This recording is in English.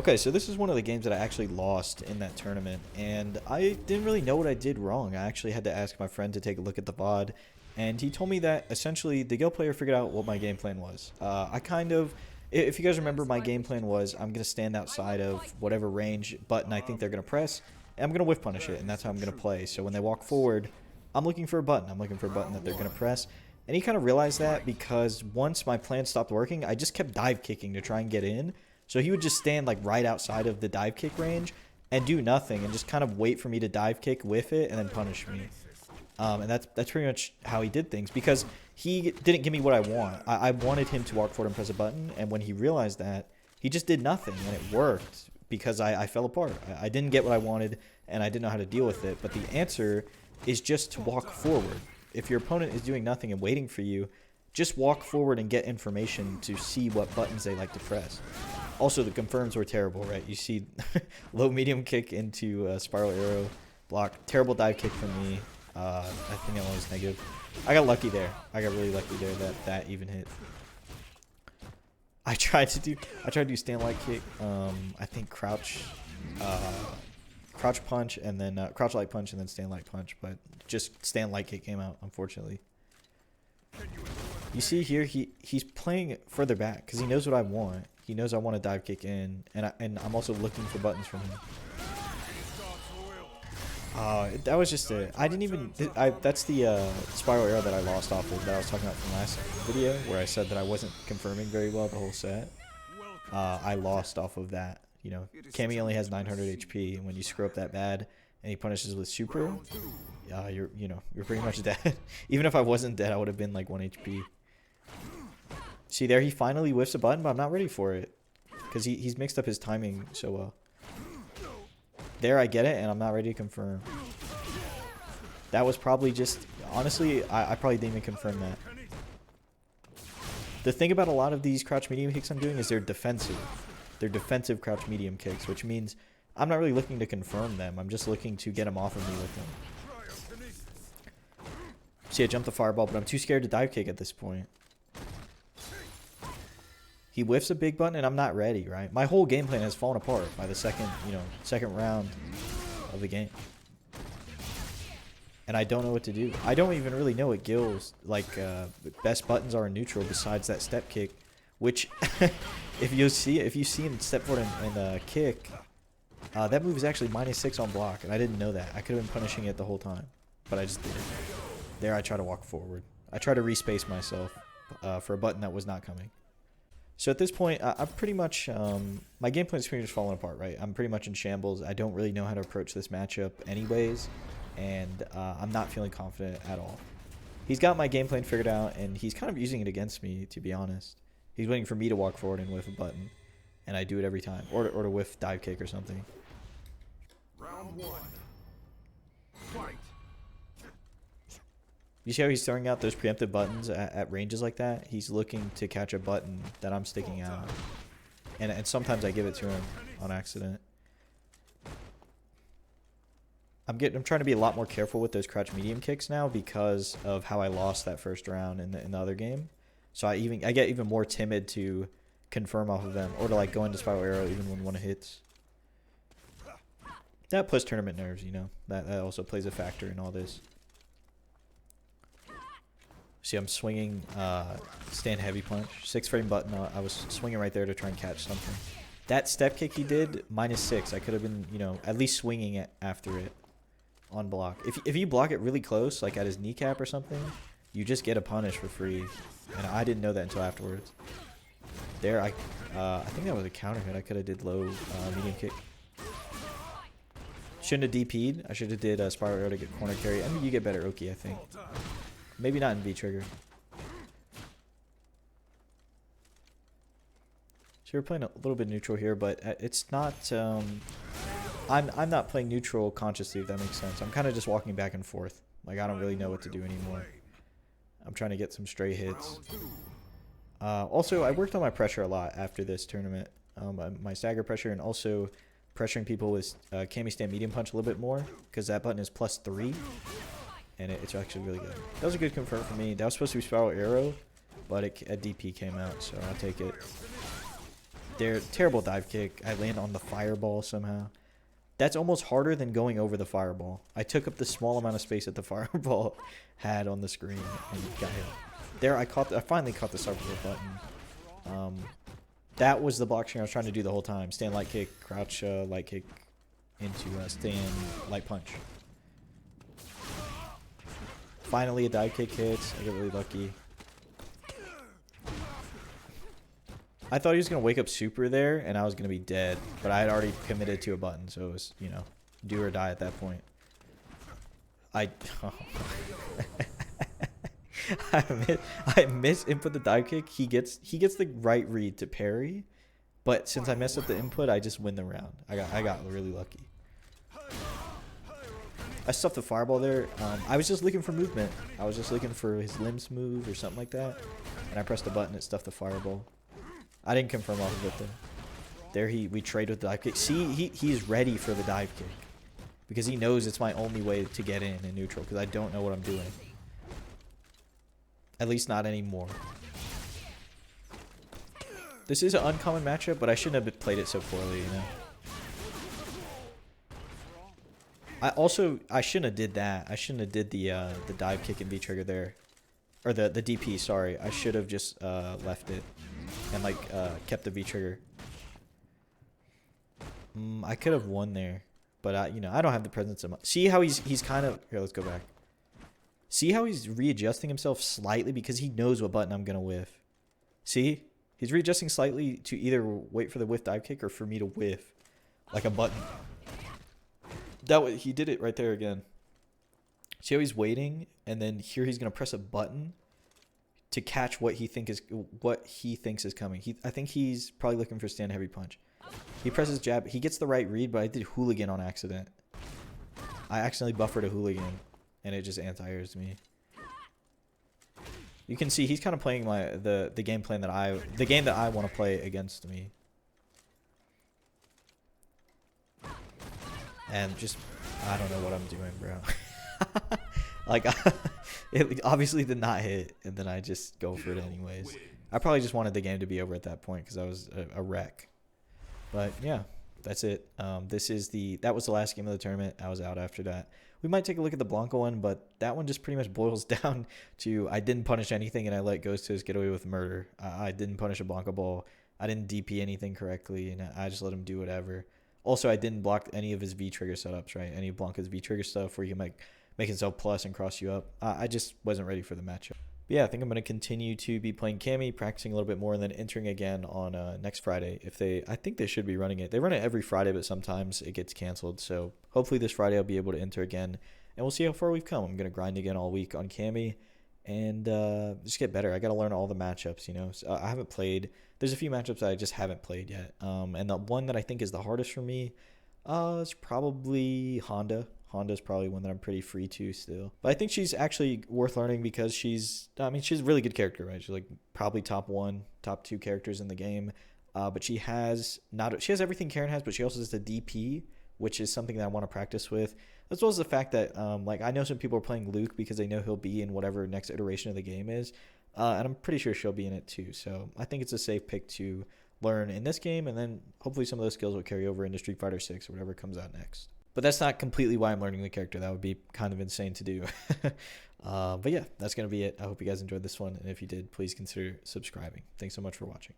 Okay, so this is one of the games that I actually lost in that tournament, and I didn't really know what I did wrong. I actually had to ask my friend to take a look at the VOD, and he told me that essentially the Guile player figured out what my game plan was. If you guys remember, my game plan was I'm going to stand outside of whatever range button I think they're going to press, and I'm going to whiff punish it, and that's how I'm going to play. So when they walk forward, I'm looking for a button. I'm looking for a button that they're going to press. And he kind of realized that because once my plan stopped working, I just kept dive kicking to try and get in. So he would just stand like right outside of the dive kick range and do nothing and just kind of wait for me to dive kick, whiff it, and then punish me. And that's pretty much how he did things because he didn't give me what I want. I wanted him to walk forward and press a button, and when he realized that, he just did nothing, and it worked because I fell apart. I didn't get what I wanted, and I didn't know how to deal with it. But the answer is just to walk forward. If your opponent is doing nothing and waiting for you, just walk forward and get information to see what buttons they like to press. Also, the confirms were terrible, right? You see low medium kick into spiral arrow block. Terrible dive kick from me. I think that one was negative. I got lucky there. I got really lucky there that even hit. I tried to do stand light kick. I think crouch punch and then crouch light punch and then stand light punch, but just stand light kick came out, unfortunately. You see here he's playing further back because he knows what I want. He knows I want to dive kick in, and I'm also looking for buttons from him. That was just it. I didn't even. That's the spiral arrow that I lost off of that I was talking about from last video, where I said that I wasn't confirming very well the whole set. I lost off of that. You know, Cammy only has 900 HP, and when you screw up that bad, and he punishes with super, you're pretty much dead. Even if I wasn't dead, I would have been like 1 HP. See there, he finally whiffs a button, but I'm not ready for it because he's mixed up his timing so well. There, I get it, and I'm not ready to confirm. That was probably just, honestly, I probably didn't even confirm that. The thing about a lot of these crouch medium kicks I'm doing is they're defensive. They're defensive crouch medium kicks, which means I'm not really looking to confirm them. I'm just looking to get them off of me with them. See, I jumped the fireball, but I'm too scared to dive kick at this point. He whiffs a big button, and I'm not ready, right? My whole game plan has fallen apart by the second round of the game. And I don't know what to do. I don't even really know what Guile's, best buttons are in neutral besides that step kick, which, if you see him step forward and kick, that move is actually -6 on block, and I didn't know that. I could have been punishing it the whole time, but I just didn't. There, I try to walk forward. I try to respace myself for a button that was not coming. So at this point, I'm pretty much, my game plan is pretty much falling apart, right? I'm pretty much in shambles. I don't really know how to approach this matchup anyways, and I'm not feeling confident at all. He's got my game plan figured out, and he's kind of using it against me, to be honest. He's waiting for me to walk forward and whiff a button, and I do it every time, or to whiff dive kick or something. Round 1. Fight. You see how he's throwing out those preemptive buttons at ranges like that? He's looking to catch a button that I'm sticking out. And sometimes I give it to him on accident. I'm trying to be a lot more careful with those crouch medium kicks now because of how I lost that first round in the other game. So I get even more timid to confirm off of them or to like go into spiral arrow even when one hits. That plus tournament nerves, you know. That also plays a factor in all this. See, I'm swinging stand heavy punch. 6 frame button. I was swinging right there to try and catch something. That step kick he did, -6. I could have been, at least swinging it after it on block. If you block it really close, like at his kneecap or something, you just get a punish for free. And I didn't know that until afterwards. There, I think that was a counter hit. I could have did low medium kick. Shouldn't have DP'd. I should have did a spiral arrow to get corner carry. I mean, you get better Oki, I think. Maybe not in V-trigger. So we're playing a little bit neutral here, but it's not. I'm not playing neutral consciously, if that makes sense. I'm kind of just walking back and forth. Like I don't really know what to do anymore. I'm trying to get some stray hits. Also, I worked on my pressure a lot after this tournament. My stagger pressure and also pressuring people with Cammy stand medium punch a little bit more because that button is +3. And it's actually really good. That was a good confirm for me. That was supposed to be spiral arrow, but a DP came out, so I'll take it. They're terrible dive kick. I land on the fireball somehow. That's almost harder than going over the fireball. I took up the small amount of space that the fireball had on the screen and got hit. There, I finally caught the circle button. That was the block string I was trying to do the whole time. Stand light kick, crouch light kick into stand light punch. Finally, a dive kick hits. I get really lucky. I thought he was going to wake up super there, and I was going to be dead. But I had already committed to a button, so it was, you know, do or die at that point. I miss input the dive kick. He gets the right read to parry, but since I messed up the input, I just win the round. I got really lucky. I stuffed the fireball there. I was just looking for movement. I was just looking for his limbs move or something like that, and I pressed the button. It stuffed the fireball. I didn't confirm off of it though. There we trade with the dive kick. See, he's ready for the dive kick because he knows it's my only way to get in neutral because I don't know what I'm doing. At least not anymore. This is an uncommon matchup, but I shouldn't have played it so poorly, you know. I shouldn't have did that. I shouldn't have did the dive kick and V trigger there, or the DP. Sorry, I should have just left it and like kept the V trigger. I could have won there, but you know, I don't have the presence of mind. See how he's kind of here. Let's go back. See how he's readjusting himself slightly because he knows what button I'm gonna whiff. See, he's readjusting slightly to either wait for the whiff dive kick or for me to whiff like a button. That way, he did it right there again. See how he's waiting, and then here he's gonna press a button to catch what he thinks is coming. I think he's probably looking for stand heavy punch. He presses jab. He gets the right read, but I did hooligan on accident. I accidentally buffered a hooligan, and it just anti-airs me. You can see he's kind of playing the game plan that the game that I want to play against me. And just, I don't know what I'm doing, bro. Like, it obviously did not hit, and then I just go for it anyways. I probably just wanted the game to be over at that point because I was a wreck. But yeah, that's it. That was the last game of the tournament. I was out after that. We might take a look at the Blanco one, but that one just pretty much boils down to I didn't punish anything and I let Ghostos get away with murder. I didn't punish a Blanco ball. I didn't DP anything correctly, and I just let him do whatever. Also, I didn't block any of his V-trigger setups, right? Any of Blanca's V-trigger stuff where he can make himself plus and cross you up. I just wasn't ready for the matchup. But yeah, I think I'm going to continue to be playing Cammy, practicing a little bit more, and then entering again on next Friday. I think they should be running it. They run it every Friday, but sometimes it gets canceled. So hopefully this Friday I'll be able to enter again, and we'll see how far we've come. I'm going to grind again all week on Cammy and just get better. I got to learn all the matchups, you know. So I haven't played. There's a few matchups that I just haven't played yet. And the one that I think is the hardest for me is probably Honda. Honda's probably one that I'm pretty free to still. But I think she's actually worth learning because she's a really good character, right? She's like probably top 2 characters in the game. But she has everything Karen has, but she also has the DP, which is something that I want to practice with. As well as the fact that like I know some people are playing Luke because they know he'll be in whatever next iteration of the game is. And I'm pretty sure she'll be in it too. So I think it's a safe pick to learn in this game, and then hopefully some of those skills will carry over into Street Fighter 6 or whatever comes out next. But that's not completely why I'm learning the character. That would be kind of insane to do. But yeah, that's going to be it. I hope you guys enjoyed this one. And if you did, please consider subscribing. Thanks so much for watching.